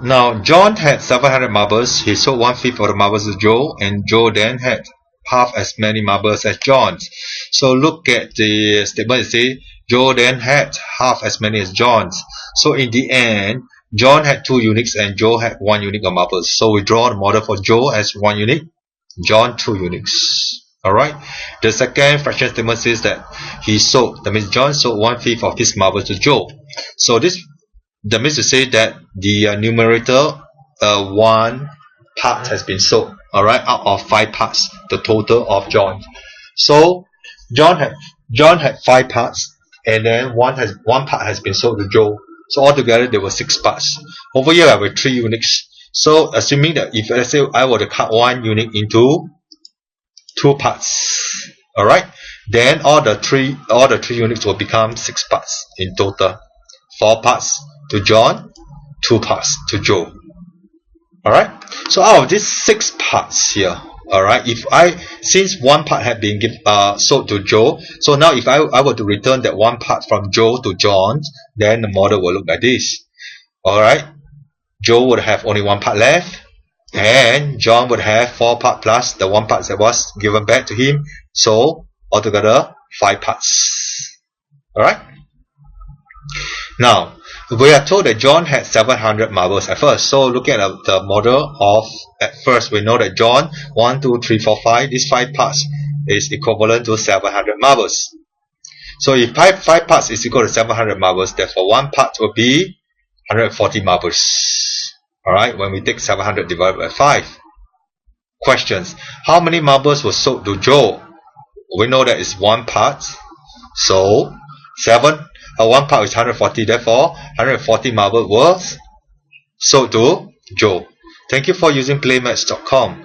Now, John had 700 marbles. He sold 1/5 of the marbles to Joe, and Joe then had half as many marbles as John. So look at the statement. It says Joe then had half as many as John. So in the end, John had 2 units and Joe had 1 unit of marbles. So we draw the model for Joe as 1 unit, John 2 units. Alright. The second fraction statement says that he sold, that means John sold 1/5 of his marbles to Joe. So that means to say that the numerator, 1 part has been sold. Alright, out of 5 parts, the total of John. So John had 5 parts, and then one part has been sold to Joe. So altogether there were 6 parts. Over here I have 3 units. So assuming that if let's say I were to cut 1 unit into 2 parts, alright, then all the three units will become 6 parts in total. 4 parts to John, 2 parts to Joe. Alright, so out of these 6 parts here, alright, since 1 part had been sold to Joe, so now if I were to return that 1 part from Joe to John, then the model will look like this. Alright, Joe would have only 1 part left, and John would have 4 parts plus the 1 part that was given back to him. So altogether 5 parts. Alright. Now we are told that John had 700 marbles at first. So looking at the model of, at first we know that John 1, 2, 3, 4, 5, these 5 parts is equivalent to 700 marbles. So if 5 parts is equal to 700 marbles, therefore 1 part will be 140 marbles. Alright, when we take 700 divided by 5. Questions. How many marbles were sold to Joe? We know that it's 1 part. So 1 part is 140, therefore 140 marbles was sold to Joe. Thank you for using Playmaths.com.